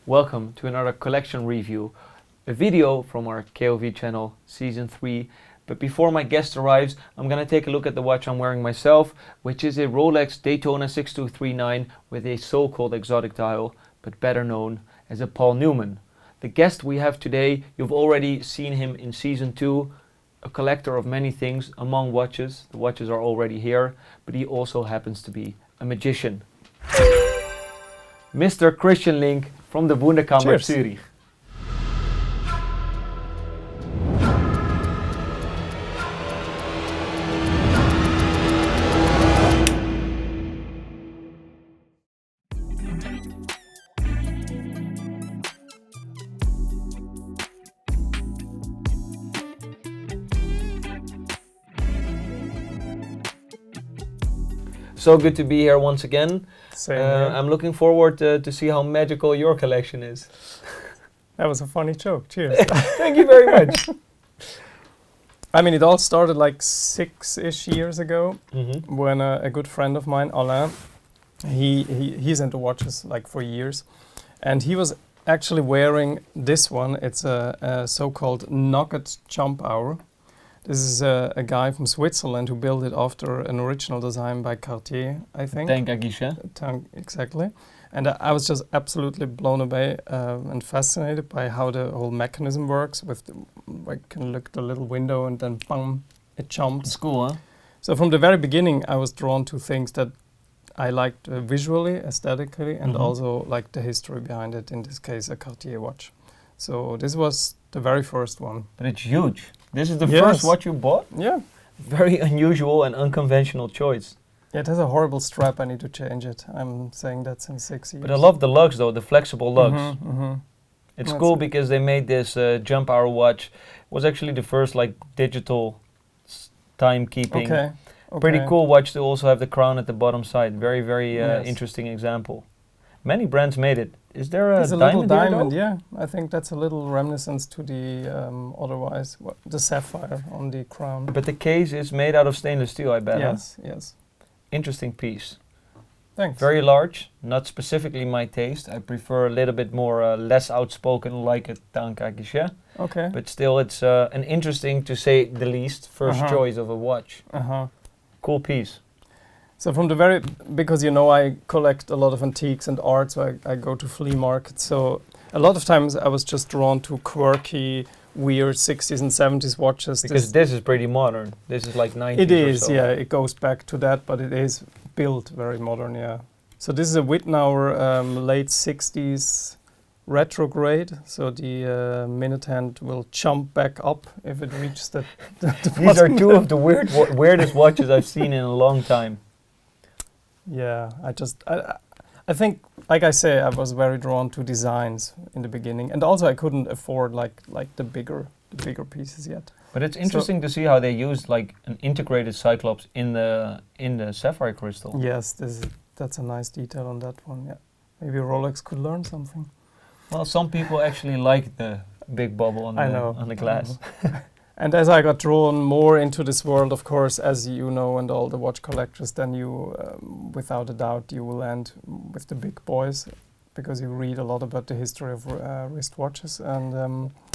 Welcome to another collection review, a video from our KOV channel, Season 3. But before my guest arrives, I'm going to take a look at the watch I'm wearing myself, which is a Rolex Daytona 6239 with a so-called exotic dial, but better known as a Paul Newman. The guest we have today, you've already seen him in Season 2, a collector of many things among watches. The watches are already here, but he also happens to be a magician. Mr. Christian Link from the Wunderkammer Zurich. So good to be here once again. Same here. I'm looking forward to see how magical your collection is. That was a funny joke. Cheers. Thank you very much. I mean, it all started like 6-ish years ago when a good friend of mine, Alain, he's into watches like for years. And he was actually wearing this one. It's a so-called Nugget Jump Hour. This is a guy from Switzerland who built it after an original design by Cartier, I think. Exactly. And I was just absolutely blown away and fascinated by how the whole mechanism works. I can look at the little window and then bam, it jumps. It's cool, huh? So from the very beginning, I was drawn to things that I liked visually, aesthetically, and also like the history behind it. In this case, a Cartier watch. So this was the very first one. But it's huge. This is the first watch you bought? Yeah. Very unusual and unconventional choice. Yeah, it has a horrible strap. I need to change it. I'm saying that since 6 years. But I love the lugs though, the flexible lugs. It's That's cool because they made this jump hour watch. It was actually the first like digital timekeeping. Okay. Pretty cool watch to also have the crown at the bottom side. Very, very Yes. interesting example. Many brands made it. Is there a There's a diamond little here, diamond, though? yeah. I think that's a little reminiscence to the otherwise, the sapphire on the crown. But the case is made out of stainless steel, I bet. Yes, Huh? yes. Interesting piece. Thanks. Very large, not specifically my taste. I prefer a little bit more less outspoken, like a Tanka Guichet. Okay. But still, it's an interesting, to say the least, first choice of a watch. Cool piece. So from the because you know I collect a lot of antiques and art, so I go to flea markets. So a lot of times I was just drawn to quirky, weird 60s and 70s watches. Because this is pretty modern. This is like 90s It is, or so. yeah. It goes back to that, but it is built very modern, yeah. So this is a Wittnauer late 60s retrograde. So the minute hand will jump back up if it reaches the These are two of the weirdest watches I've seen in a long time. Yeah, I think, like I say, I was very drawn to designs in the beginning, and also I couldn't afford like the bigger pieces yet. But it's interesting to see how they used like an integrated Cyclops in the sapphire crystal. Yes, that's a nice detail on that one. Yeah, maybe Rolex could learn something. Well, some people actually like the big bubble on the glass. And as I got drawn more into this world, of course, as you know, and all the watch collectors, then you, without a doubt, you will end with the big boys, because you read a lot about the history of wristwatches. And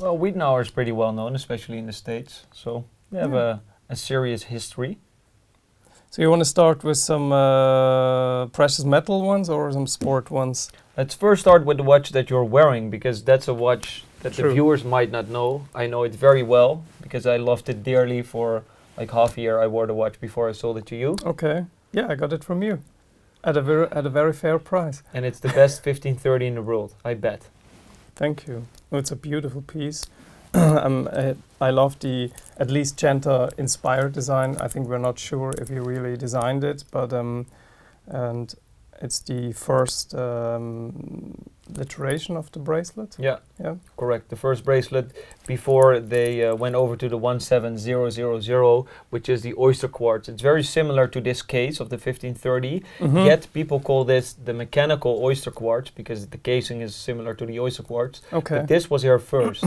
well, Wittnauer is pretty well known, especially in the States. So they have a serious history. So you want to start with some precious metal ones or some sport ones? Let's first start with the watch that you're wearing, because that's a watch that the viewers might not know. I know it very well because I loved it dearly for like half a year. I wore the watch before I sold it to you. Okay. Yeah, I got it from you at a very fair price. And it's the best 1530 in the world, I bet. Thank you. Oh, it's a beautiful piece. I love the at least Genta inspired design. I think we're not sure if he really designed it, but and it's the first iteration of the bracelet. Yeah, correct. The first bracelet before they went over to the 17000, which is the oyster quartz. It's very similar to this case of the 1530, yet people call this the mechanical oyster quartz because the casing is similar to the oyster quartz. Okay. But this was here first.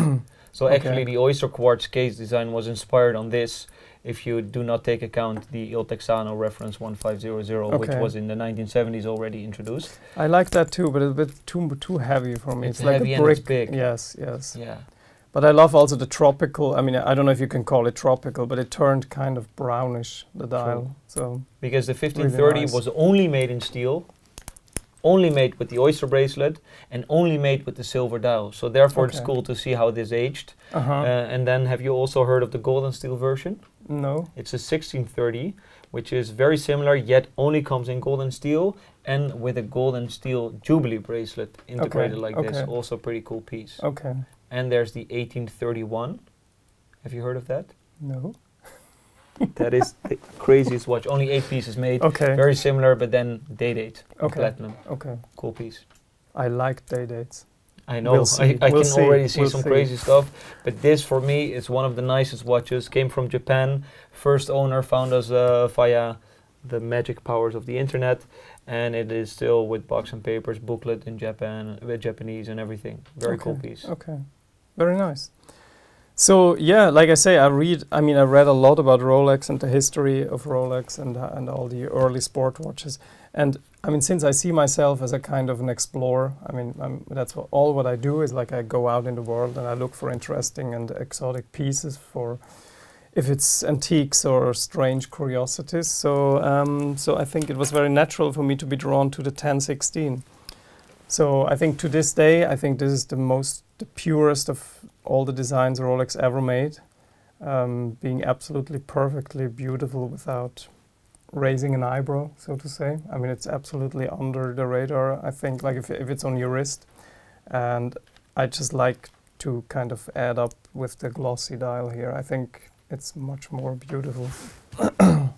So actually the oyster quartz case design was inspired on this. if you do not take account the Il Texano reference 1500, which Okay. was in the 1970s already introduced. I like that too, but a bit too heavy for me. It's like heavy a and it's brick. big. Yes, yes. Yeah. But I love also the tropical. I mean, I don't know if you can call it tropical, but it turned kind of brownish, the dial. So Because the Really 1530 nice. was only made in steel, only made with the oyster bracelet, and only made with the silver dial. So therefore it's Okay. cool to see how this aged. uh-huh. And then have you also heard of the golden steel version? No. It's a 1630, which is very similar, yet only comes in golden steel and with a golden steel jubilee bracelet integrated like this. okay. Also pretty cool piece. Okay. And there's the 1831. Have you heard of that? No. That is the craziest watch. Only 8 pieces made. Okay. Very similar, but then day date. Okay. Platinum. Okay. Cool piece. I like day dates. I know. We'll see. I We'll can see. already see We'll some see. crazy stuff. But this, for me, is one of the nicest watches. Came from Japan. First owner found us via the magic powers of the internet. And it is still with box and papers, booklet in Japan, with Japanese and everything. Very cool Okay. piece. Okay. Very nice. So yeah, like I say, I read a lot about Rolex and the history of Rolex and all the early sport watches. And I mean, since I see myself as a kind of an explorer, I mean, that's what I do is like I go out in the world and I look for interesting and exotic pieces for, if it's antiques or strange curiosities. So I think it was very natural for me to be drawn to the 1016. So I think to this day, I think this is the purest of all the designs Rolex ever made, being absolutely perfectly beautiful without raising an eyebrow, so to say. I mean, it's absolutely under the radar, I think, like if it's on your wrist. And I just like to kind of add up with the glossy dial here. I think it's much more beautiful.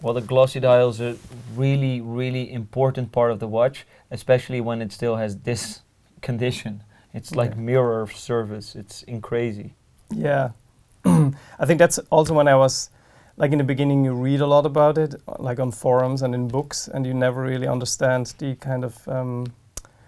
Well, the glossy dial is a really, really important part of the watch, especially when it still has this condition. It's like Yeah. mirror service. It's crazy. Yeah. I think that's also when I was, like in the beginning, you read a lot about it, like on forums and in books, and you never really understand the kind of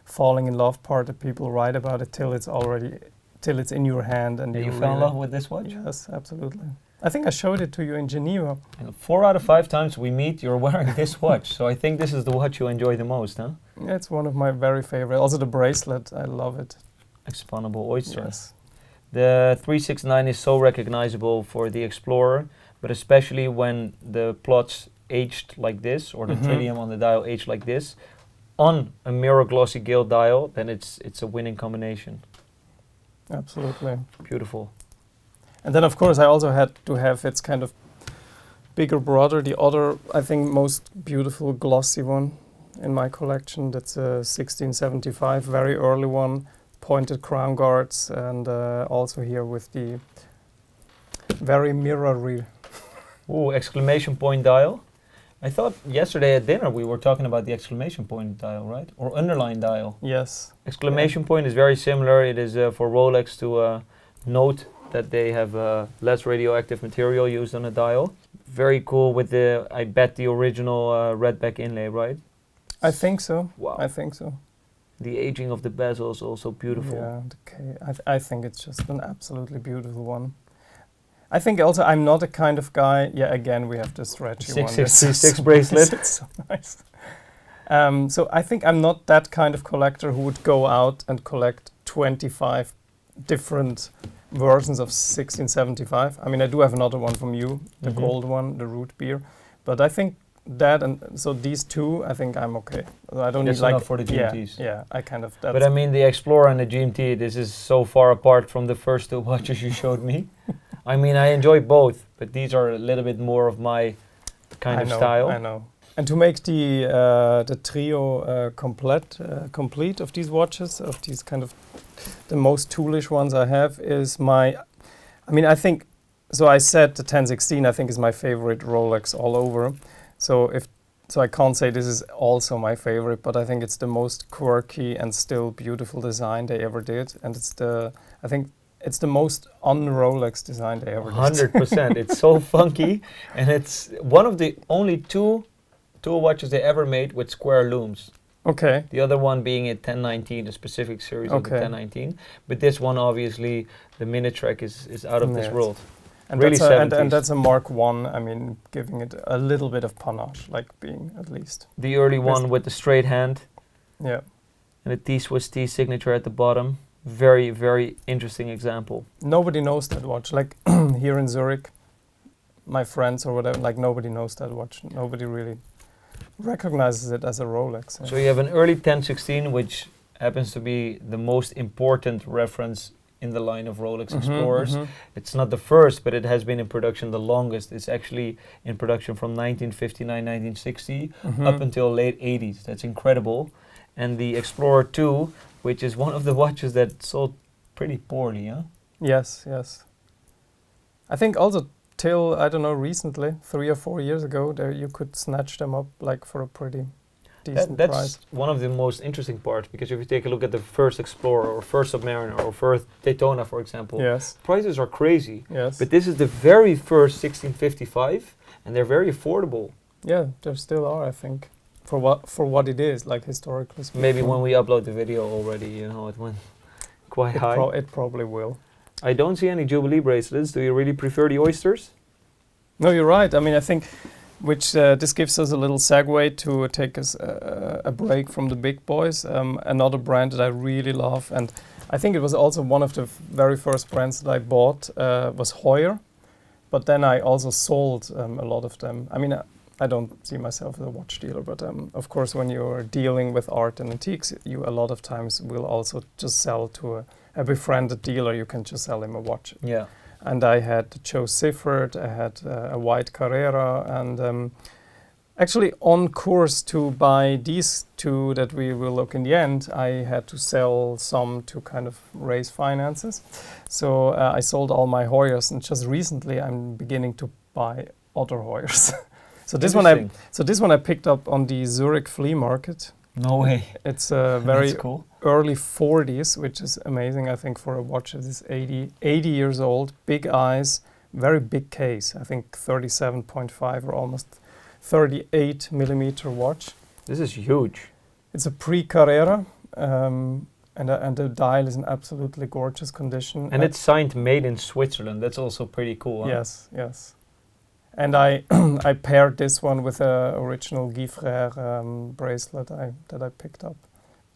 falling in love part that people write about it till it's in your hand. And You fell in love with this watch? Yes, absolutely. I think I showed it to you in Geneva. And 4 out of 5 times we meet, you're wearing this watch. So I think this is the watch you enjoy the most, huh? Yeah, it's one of my very favorite. Also the bracelet, I love it. Expandable oyster. Yes. The 369 is so recognizable for the Explorer, but especially when the plots aged like this, or the Mhm. tritium on the dial aged like this, on a mirror glossy gilt dial, then it's a winning combination. Absolutely. Beautiful. And then, of course, I also had to have its kind of bigger brother, the other, I think, most beautiful glossy one in my collection. That's a 1675, very early one, pointed crown guards, and also here with the very mirrory. Ooh, exclamation point dial. I thought yesterday at dinner we were talking about the exclamation point dial, right? Or underline dial. Yes. Exclamation point is very similar. It is for Rolex to note that they have less radioactive material used on a dial. Very cool with the, I bet, the original redback inlay, right? I think so. Wow. I think so. The aging of the bezel is also beautiful. Yeah, I think it's just an absolutely beautiful one. I think also I'm not a kind of guy. Yeah, again we have the stretchy one. 6636 bracelet. It's so nice. So I think I'm not that kind of collector who would go out and collect 25 different versions of 1675. I mean, I do have another one from you, the Mhm. gold one, the root beer. But I think that, and so these two, I think I'm okay. I don't That's need like enough for the GMTs. Yeah, I kind of. But I mean, the Explorer and the GMT, this is so far apart from the first 2 watches you showed me. I mean, I enjoy both, but these are a little bit more of my kind of style. I know. And to make the trio complete of these watches, of these kind of the most toolish ones I have, is I think, so I said the 1016 I think is my favorite Rolex all over. So I can't say this is also my favorite, but I think it's the most quirky and still beautiful design they ever did. And I think it's the most un-Rolex design they ever did. 100%. It's so funky, and it's one of the only two watches they ever made with square looms. Okay. The other one being a 1019, a specific series of the Okay. 1019. But this one, obviously, the Minitrack is out of this Yes. world. And Really that's a, 70s. and that's a Mark One. I mean, giving it a little bit of panache, like being at least. The early one with the straight hand Yeah. and the T-Swiss T signature at the bottom. Very, very interesting example. Nobody knows that watch. Like here in Zurich, my friends or whatever, like nobody knows that watch. Nobody really recognizes it as a Rolex. Yeah. So you have an early 1016, which happens to be the most important reference in the line of Rolex Explorers. It's not the first, but it has been in production the longest. It's actually in production from 1959, 1960 up until late 80s. That's incredible. And the Explorer 2, which is one of the watches that sold pretty poorly, huh? Yes, yes. I think also till, I don't know, recently, 3 or 4 years ago, there you could snatch them up like for a pretty decent That's price. one of the most interesting parts, because if you take a look at the first Explorer or first Submariner or first Daytona, for example, Yes, prices are crazy. yes. But this is the very first 1655, and they're very affordable. Yeah, there still are, I think, for what it is, like historically speaking. Maybe when we upload the video already, you know, it went quite high. It probably will. I don't see any Jubilee bracelets. Do you really prefer the oysters? No, you're right. I mean, I think which this gives us a little segue to take us a break from the big boys. Another brand that I really love, and I think it was also one of the very first brands that I bought was Heuer, but then I also sold a lot of them. I mean, I don't see myself as a watch dealer, but of course, when you're dealing with art and antiques, you a lot of times will also just sell to a befriended dealer. You can just sell him a watch. Yeah. And I had Joe Sifford, I had a white Carrera, and actually on course to buy these two that we will look in the end, I had to sell some to kind of raise finances. So I sold all my Heuers, and just recently I'm beginning to buy other Heuers. So this one I picked up on the Zurich flea market. No way. It's very That's cool. early 40s, which is amazing, I think, for a watch that is 80 years old, big eyes, very big case. I think 37.5 or almost 38 millimeter watch. This is huge. It's a pre-Carrera, and the dial is in absolutely gorgeous condition. And it's signed made in Switzerland. That's also pretty cool, huh? Yes, yes. And I I paired this one with a original Guy Frère bracelet that I picked up.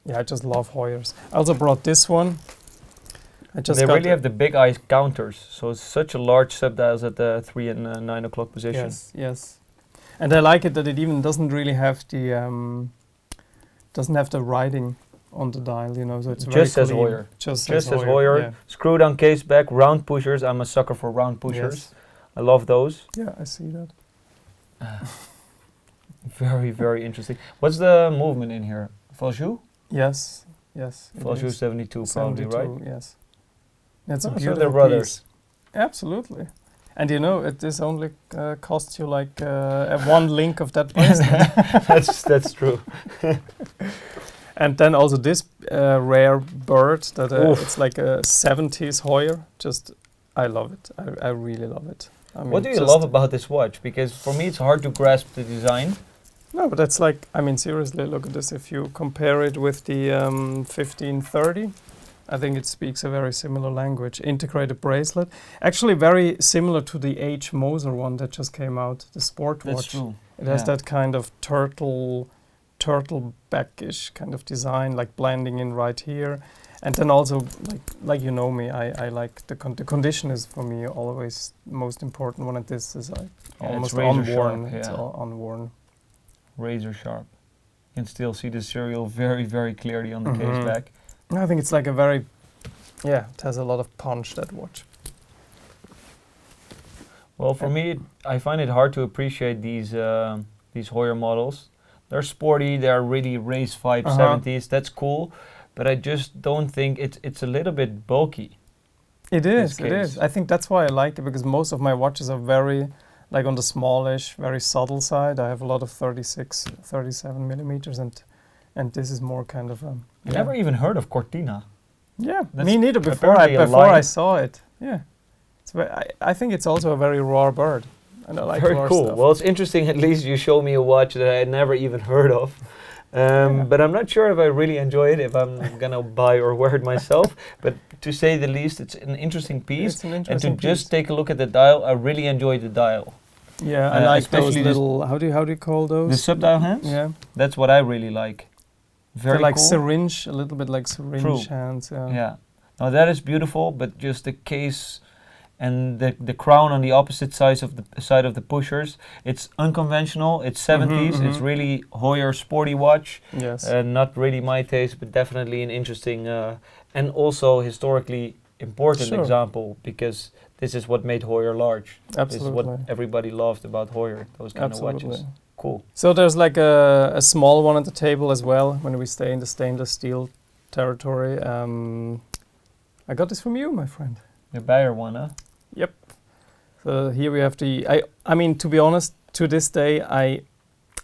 Yeah, I just love Heuers. I also brought this one. They really have the big eye counters, so it's such a large subdials at the 3 and 9 o'clock position. Yes, yes. And I like it that it even doesn't really have the writing on the dial, you know, so it's Just very says clean. Heuer. Just Just says says Heuer. Yeah. Screw down case back, round pushers. I'm a sucker for round pushers. Yes. I love those. Yeah, I see that. Very, very interesting. What's the movement in here? Valjoux? Yes, yes. it Valjoux is. 72 probably, 72, right? yes. It's a So beautiful they're brothers. piece. Absolutely. And you know, this only costs you like one link of that bracelet. That's true. And then also this rare bird that it's like a 70s Heuer. Just, I love it. I really love it. I mean, What do you love about this watch? Because for me it's hard to grasp the design. No, but that's like, I mean, seriously, look at this. If you compare it with the 1530, I think it speaks a very similar language. Integrated bracelet. Actually very similar to the H. Moser one that just came out, the sport That's watch. true. It has that kind of turtle backish kind of design, like blending in right here. And then also, like you know me, I like the condition is for me always most important one. And this is like almost razor unworn. sharp, It's yeah. all unworn. Razor sharp. You can still see the serial very, very clearly on the case back. I think it's like a very, it has a lot of punch, that watch. Well, for me, I find it hard to appreciate these Heuer models. They're sporty, they're really race vibe 70s, that's cool. But I just don't think it's a little bit bulky. It is, This it is. case. I think that's why I like it, because most of my watches are very, like on the smallish, very subtle side. I have a lot of 36, 37 millimeters, and this is more kind of I never even heard of Cortina. Yeah, That's me neither. Before apparently a I line. saw it, yeah. I think it's also a very raw bird, and I like Very raw cool. stuff. Well, it's interesting. At least you show me a watch that I had never even heard of. But I'm not sure if I really enjoy it, if I'm gonna buy or wear it myself. But to say the least, it's an interesting piece. It's an interesting And to just take a look at the dial, I really enjoyed the dial. Yeah, I like those especially little. How do you call those? The sub-dial hands? Yeah, That's what I really like. Very they're like cool. syringe, a little bit like syringe True. hands. Yeah. Yeah. Now that is beautiful, but just the case and the crown on the opposite side of the pushers, it's unconventional. It's 70s. It's really Heuer sporty watch. Yes. Not really my taste, but definitely an interesting and also historically important example, because this is what made Heuer large. Absolutely. This is what everybody loved about Heuer. Those kind of watches. Cool. So there's like a small one at the table as well when we stay in the stainless steel territory. I got this from you, my friend. The Bayer one, huh? Yep. So here we have I mean, to be honest, to this day,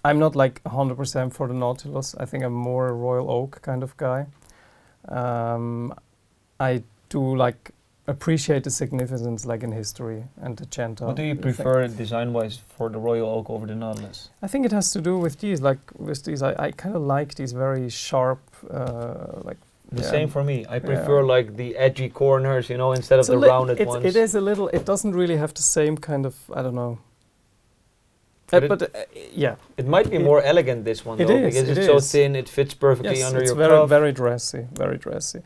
I'm not like 100% for the Nautilus. I think I'm more a Royal Oak kind of guy. I do like appreciate the significance like in history and the Genta. What do you prefer design-wise for the Royal Oak over the Nautilus? I think it has to do with these. Like with these, I kind of like these very sharp, like. The same for me. I prefer like the edgy corners, you know, instead of the rounded ones. It is a little. It doesn't really have the same kind of. I don't know. Yeah. It might be more elegant, this one, though, because it's so thin. It fits perfectly under your cuff. It's very dressy. Very dressy.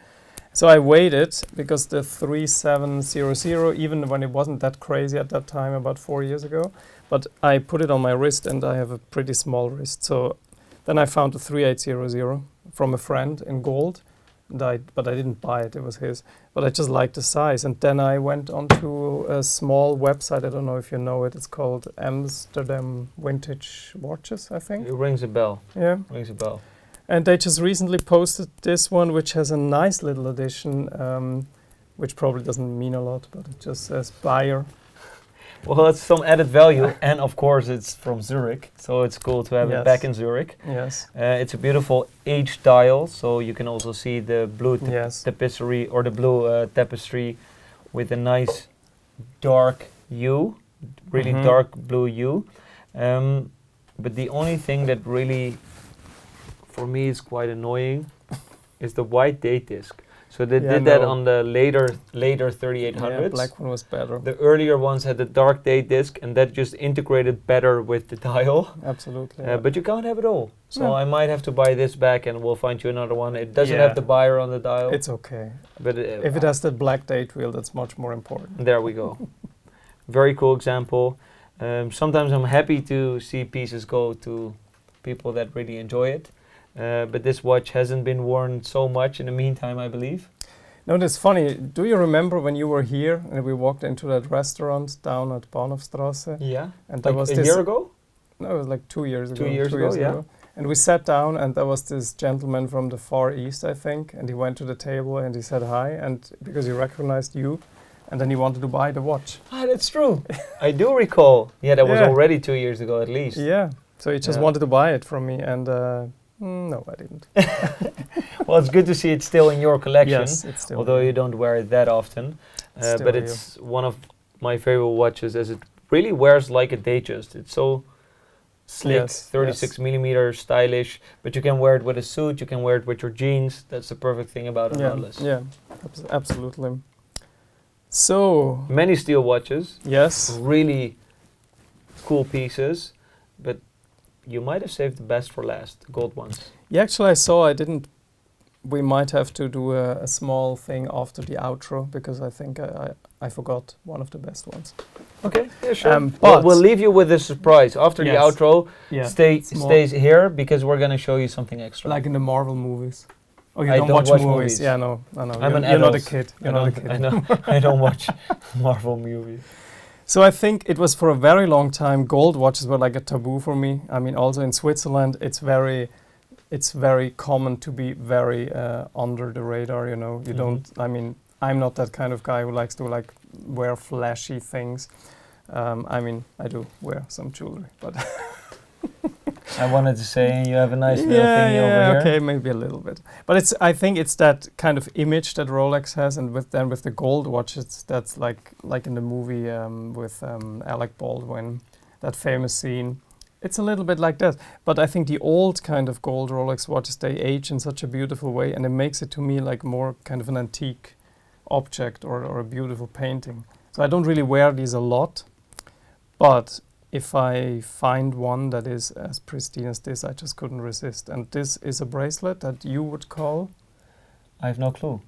So I waited because the 3700, even when it wasn't that crazy at that time, about 4 years ago, but I put it on my wrist and I have a pretty small wrist. So then I found the 3800 from a friend in gold. But I didn't buy it, it was his. But I just liked the size. And then I went onto a small website, I don't know if you know it, it's called Amsterdam Vintage Watches, I think. It rings a bell. Yeah. Rings a bell. And they just recently posted this one, which has a nice little edition, which probably doesn't mean a lot, but it just says Bayer. Well, it's some added value, and of course it's from Zurich, so it's cool to have it back in Zurich. Yes. It's a beautiful H dial, so you can also see the blue tapestry or the blue tapestry with a nice dark hue, really dark blue hue. But the only thing that really, for me, is quite annoying is the white date disc. So they did that on the later 3800s. Yeah, black one was better. The earlier ones had the dark date disc, and that just integrated better with the dial. Absolutely. But you can't have it all. So I might have to buy this back, and we'll find you another one. It doesn't have the Bayer on the dial. It's okay. But if it has the black date wheel, that's much more important. There we go. Very cool example. Sometimes I'm happy to see pieces go to people that really enjoy it. But this watch hasn't been worn so much in the meantime, I believe. No, that's funny. Do you remember when you were here and we walked into that restaurant down at Bahnhofstrasse? Yeah. And there was a year ago? No, it was like 2 years ago. 2 years ago, yeah. And we sat down and there was this gentleman from the Far East, I think, and he went to the table and he said hi, and because he recognized you, and then he wanted to buy the watch. Ah, that's true. I do recall. Yeah, that was already 2 years ago at least. Yeah. So he just wanted to buy it from me, and no, I didn't. Well, it's good to see it still in your collection. Yes, it's still although you don't wear it that often. But it's one of my favorite watches, as it really wears like a Datejust. It's so slick, 36 millimeter, stylish, but you can wear it with a suit, you can wear it with your jeans. That's the perfect thing about a Nautilus. Yeah, absolutely. So many steel watches. Yes. Really cool pieces, but you might have saved the best for last, gold ones. Yeah, actually I didn't. We might have to do a small thing after the outro, because I think I forgot one of the best ones. Okay, yeah, sure. But we'll leave you with a surprise. After the outro, stays here, because we're going to show you something extra. Like in the Marvel movies. Oh, you I don't watch movies? Yeah, no. You're not a kid. You're not a kid. I know. I don't watch Marvel movies. So I think it was for a very long time, gold watches were like a taboo for me. I mean, also in Switzerland, it's very common to be very under the radar, you know. You don't, I mean, I'm not that kind of guy who likes to like wear flashy things. I mean, I do wear some jewelry, but I wanted to say you have a nice little thingy over here. Okay, maybe a little bit. But I think it's that kind of image that Rolex has, and with the gold watches, that's like in the movie with Alec Baldwin, that famous scene. It's a little bit like that, but I think the old kind of gold Rolex watches, they age in such a beautiful way, and it makes it to me like more kind of an antique object or a beautiful painting. So I don't really wear these a lot, but if I find one that is as pristine as this, I just couldn't resist. And this is a bracelet that you would call? I have no clue.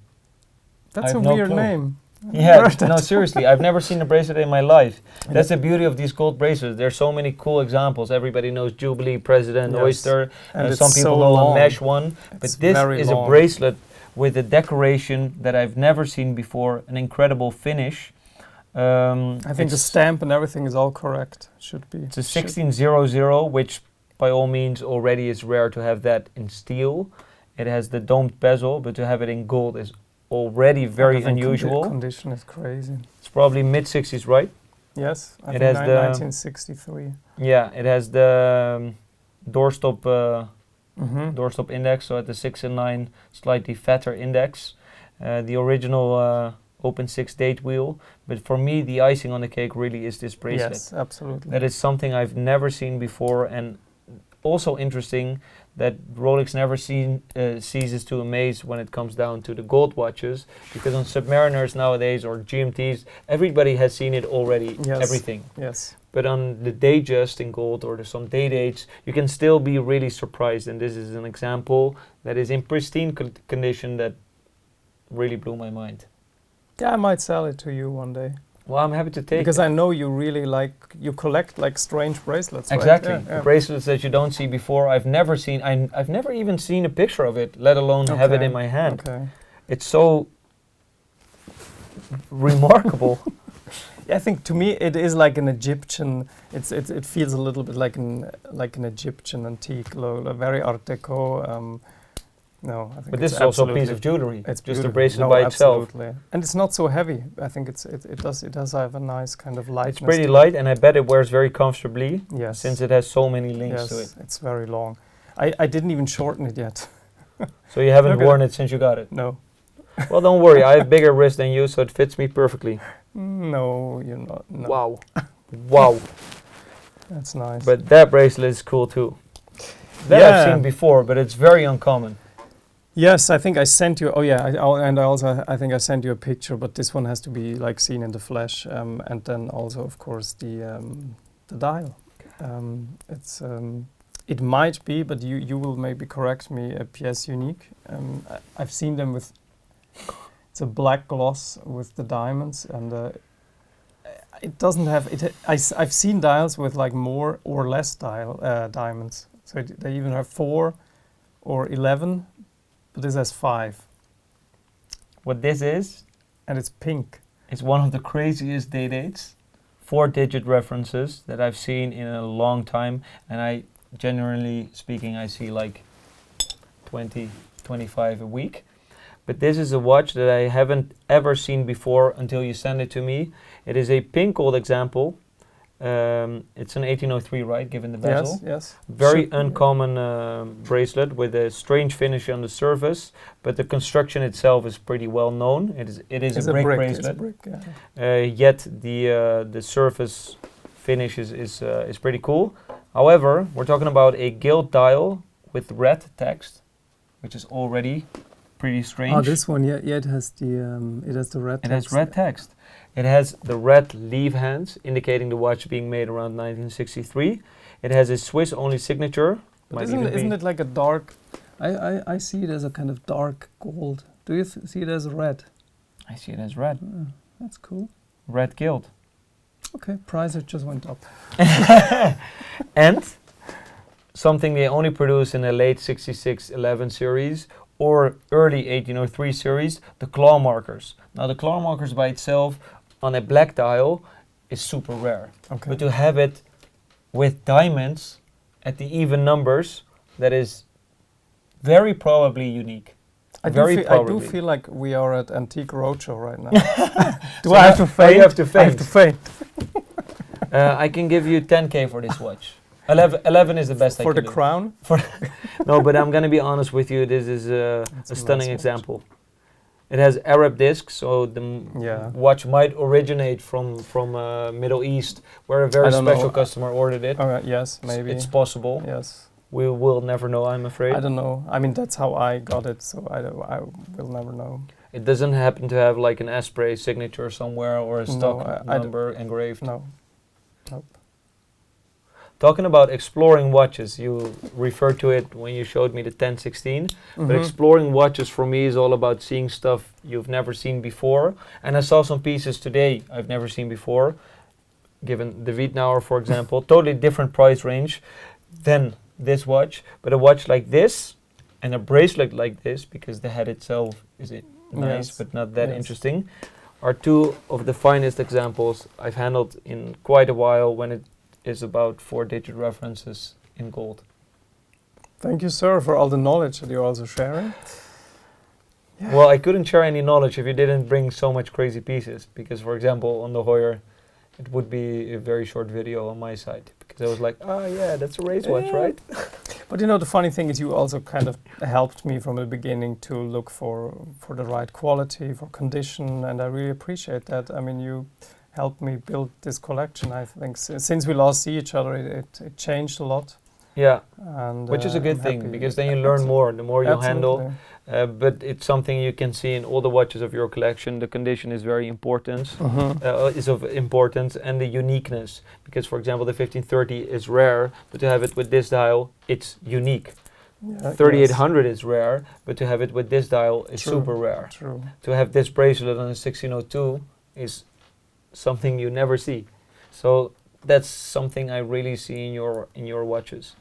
That's a weird name. Yeah, no, seriously, I've never seen a bracelet in my life. That's the beauty of these gold bracelets. There's so many cool examples. Everybody knows Jubilee, President, Yes. Oyster, and it's some people so know long. a mesh one. But It's this very is long. a bracelet with a decoration that I've never seen before, an incredible finish. I think the stamp and everything is all correct. Should be. It's a 1600, which by all means already is rare to have that in steel. It has the domed bezel, but to have it in gold is already very unusual. The condition is crazy. It's probably mid-60s, right? Yes, I It think has the 1963. Yeah, it has the doorstop Mm-hmm. doorstop index, so at the 6 and 9, slightly fatter index. The original open 6 date wheel, but for me the icing on the cake really is this bracelet. Yes, absolutely. That is something I've never seen before, and also interesting that Rolex never ceases to amaze when it comes down to the gold watches, because on Submariners nowadays or GMTs, everybody has seen it already, Yes. everything. Yes. But on the Datejust in gold or some day dates, you can still be really surprised, and this is an example that is in pristine condition that really blew my mind. Yeah, I might sell it to you one day. Well, I'm happy to take Because it. I know you really you collect like strange bracelets, right? Exactly. Yeah, The yeah. bracelets that you don't see before. I've never seen. I've never even seen a picture of it, let alone have it Okay, in my hand. Okay. It's so remarkable. Yeah, I think to me it is like an Egyptian. It feels a little bit like an Egyptian antique, very Art Deco. No, I think But this it's is also a piece absolutely- of jewelry. It's just a beautiful. bracelet No, by itself. absolutely. And it's not so heavy. I think it does have a nice kind of lightness. It's pretty to light, and I bet it wears very comfortably, it. Yes. since it has so many links yes, to it. it's very long. I didn't even shorten it yet. So you haven't Okay. worn it since you got it. No. Well, don't worry. I have bigger wrists than you, so it fits me perfectly. No, you're not. No. Wow, wow. That's nice. But that bracelet is cool too. That I've seen before, but it's very uncommon. Yes, I think I sent you. Oh yeah, I think I sent you a picture, but this one has to be like seen in the flesh, and then also of course the dial. It might be, but you will maybe correct me. A pièce unique. I've seen them with. It's a black gloss with the diamonds, and it doesn't have it. I've seen dials with like more or less diamonds. So they even have 4 or 11. But this has 5. What this is, And it's pink. it's one of the craziest day dates. 4-digit references that I've seen in a long time, and I generally speaking I see like 20, 25 a week. But this is a watch that I haven't ever seen before until you send it to me. It is a pink gold example. It's an 1803, right, given the bezel? Yes, yes. Very Should- uncommon bracelet with a strange finish on the surface, but the construction itself is pretty well known. It is It's a brick It's a bracelet. brick, yeah. Yet the surface finish is pretty cool. However, we're talking about a gilt dial with red text, which is already pretty strange. Oh, this one, yeah, it has the red. It has red text. It has the red leaf hands, indicating the watch being made around 1963. It has a Swiss-only signature. But Might isn't, even it, isn't be- it like a dark? I see it as a kind of dark gold. Do you see it as red? I see it as red. That's cool. Red gilt. Okay, price it just went up. And something they only produce in the late 6611 series or early 1803 series, the claw markers. Now the claw markers by itself on a black dial is super rare. Okay. But to have it with diamonds at the even numbers, that is very probably unique. I very probably. do feel like we are at Antique Roadshow right now. Do So I have to now- faint? you have to I have to faint. I can give you 10K for this watch. 11 is the best I For can the do. crown? No, but I'm going to be honest with you. This is a It's a stunning nice watch. example. It has Arab discs, so the Yeah. watch might originate from Middle East, where a very I don't know. special customer ordered it. Yes, maybe. It's possible. Yes. We will never know, I'm afraid. I don't know. I mean, that's how I got it, so I will never know. It doesn't happen to have like an Asprey signature somewhere or a stock I number engraved. No. Nope. Talking about exploring watches, you referred to it when you showed me the 1016. But exploring watches for me is all about seeing stuff you've never seen before. And I saw some pieces today I've never seen before, given the Wiednauer, for example. Totally different price range than this watch. But a watch like this and a bracelet like this, because the head itself is nice but not that interesting, are two of the finest examples I've handled in quite a while when it is about 4-digit references in gold. Thank you, sir, for all the knowledge that you're also sharing. Yeah. Well, I couldn't share any knowledge if you didn't bring so much crazy pieces, because for example on the Heuer it would be a very short video on my side, because I was like, oh yeah, that's a race watch, right? But you know, the funny thing is you also kind of helped me from the beginning to look for the right quality, for condition, and I really appreciate that. I mean, you helped me build this collection. I think since we last see each other, it changed a lot. Yeah, and which is a good I'm thing, happy. because then you learn more, the more you handle. Absolutely. But it's something you can see in all the watches of your collection. The condition is very important, is of importance, and the uniqueness. Because, for example, the 1530 is rare, but to have it with this dial, it's unique. Yeah, 3800 is rare, but to have it with this dial is True. super rare. True. To have this bracelet on a 1602 is something you never see. So that's something I really see in your watches.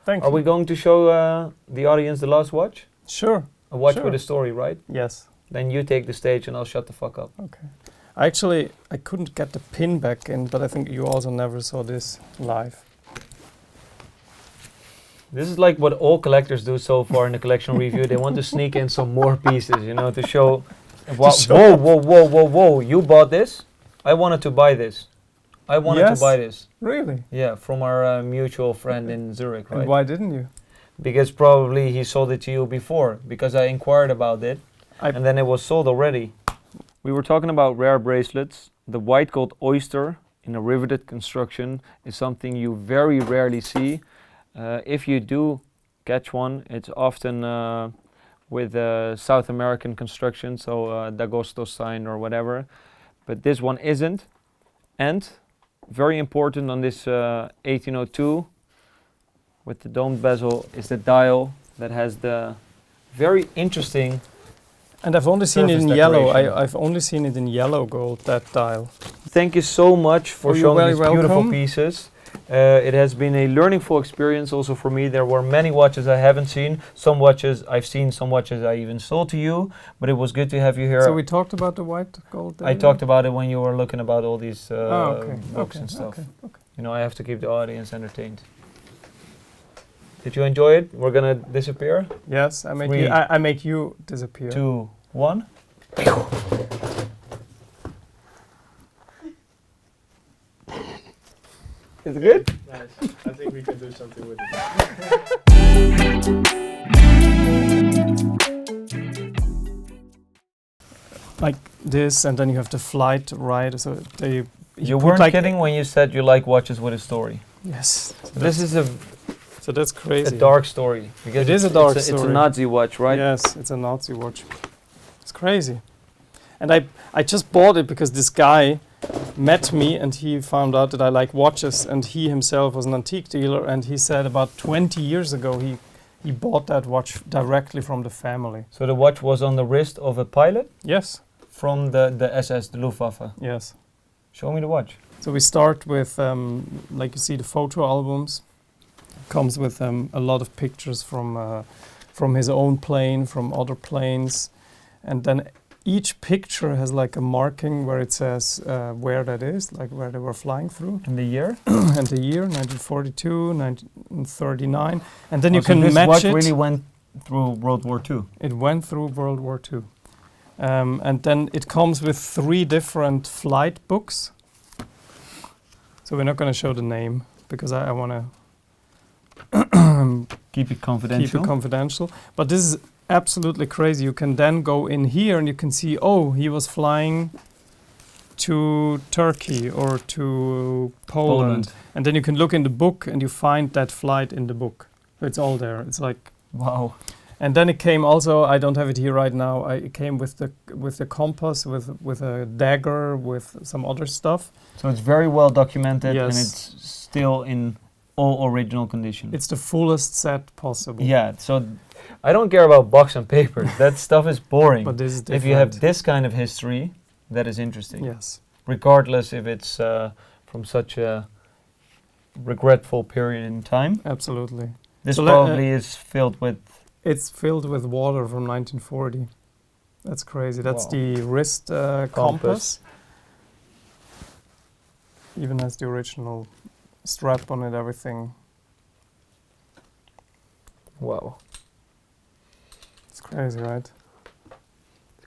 Thank Are you. we going to show the audience the last watch? Sure. A watch Sure. with a story, right? Yes. Then you take the stage and I'll shut the fuck up. Okay. Actually, I couldn't get the pin back in, but I think you also never saw this live. This is like what all collectors do so far in the collection review. They want to sneak in some more pieces, you know, to show. Whoa! You bought this? I wanted to buy this. I wanted to buy this. Really? Yeah, from our mutual friend in Zurich, right? And why didn't you? Because probably he sold it to you before, because I inquired about it, and then it was sold already. We were talking about rare bracelets. The white gold oyster in a riveted construction is something you very rarely see. If you do catch one, it's often with South American construction, so D'Agosto sign or whatever. But this one isn't. And very important on this 1802 with the domed bezel is the dial that has the very interesting. And I've only seen it in surface yellow. decoration. I've only seen it in yellow gold, that dial. Thank you so much for You're showing very these beautiful welcome. pieces. It has been a learningful experience also for me. There were many watches I haven't seen. Some watches I've seen, some watches I even sold to you. But it was good to have you here. So we talked about the white gold there? I talked about it when you were looking about all these okay. books Okay. and stuff. Okay. You know, I have to keep the audience entertained. Did you enjoy it? We're gonna disappear. Yes, I make 3, you. I make you disappear. 2, 1. Is it good? Nice. I think we can do something with it. Like this, and then you have the flight right. So they. You put weren't like kidding when you said you like watches with a story. Yes. This is a So that's crazy. dark story. Because It is a dark It's a story. Nazi watch, right? Yes, it's a Nazi watch. It's crazy. And I just bought it because this guy met me and he found out that I like watches, and he himself was an antique dealer, and he said about 20 years ago he bought that watch directly from the family. So the watch was on the wrist of a pilot Yes, from the SS, the Luftwaffe. yes. Show me the watch. So we start with, like you see, the photo albums. Comes with a lot of pictures from his own plane, from other planes, and then each picture has like a marking where it says where that is, like where they were flying through, And the year? and the year 1942, 1939, and then you so can this match watch it. really went through World War II. It went through World War II. And then it comes with 3 different flight books. So we're not going to show the name because I want to Keep it confidential. keep it confidential. But this is absolutely crazy. You can then go in here and you can see, oh, he was flying to Turkey or to Poland. And then you can look in the book and you find that flight in the book. It's all there. It's like, Wow. and then it came also, I don't have it here right now, it came with the compass, with a dagger, with some other stuff. So it's very well documented, Yes. and it's still in all original condition. It's the fullest set possible. Yeah, so I don't care about box and paper. That stuff is boring. But this is different. If you have this kind of history, that is interesting. Yes. Regardless if it's from such a regretful period in time. Absolutely. This So probably is filled with... It's filled with water from 1940. That's crazy. That's Wow. the wrist compass. Even has the original strap on it, everything. Wow. It's crazy, right?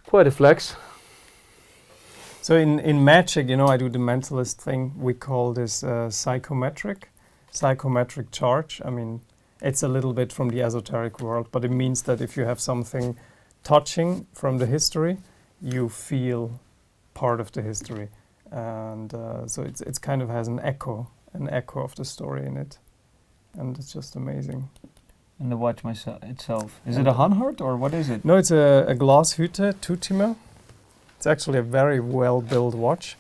Quite a flex. So in magic, you know, I do the mentalist thing. We call this psychometric charge. I mean, it's a little bit from the esoteric world, but it means that if you have something touching from the history, you feel part of the history. And so it's kind of has an echo of the story in it. And it's just amazing. And the watch itself. Is it a Hanhart or what is it? No, it's a Glashütte Tutime. It's actually a very well-built watch.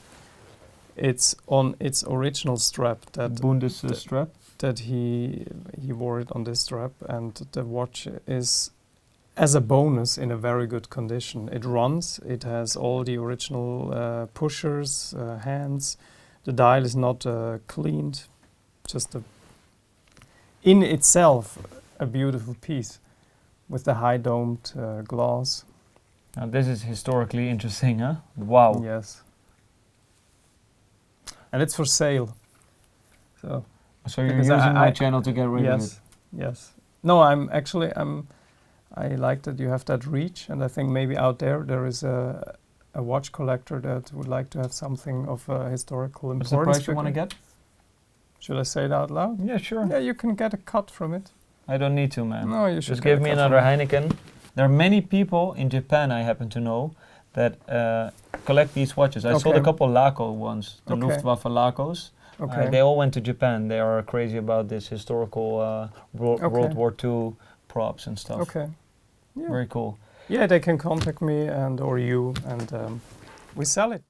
It's on its original strap Strap. that he wore it on this strap, and the watch is, as a bonus, in a very good condition. It runs. It has all the original pushers, hands. The dial is not cleaned. Just in itself a beautiful piece with the high domed glass. Now this is historically interesting, huh? Wow. Yes. And it's for sale. So So you're because using my I- channel to get rid of it. yes, yes. No, I like that you have that reach, and I think maybe out there is a watch collector that would like to have something of historical What's the importance. price you want to get? Should I say it out loud? Yeah, sure. Yeah, you can get a cut from it. I don't need to, man. No, you should Just get give a me cut another from it. Heineken. There are many people in Japan, I happen to know, that collect these watches. I sold a Okay. couple Laco ones, the Okay. Luftwaffe Lacos. Okay. They all went to Japan. They are crazy about this historical Okay. World War II props and stuff. Okay. Yeah. Very cool. Yeah, they can contact me or you, and we sell it.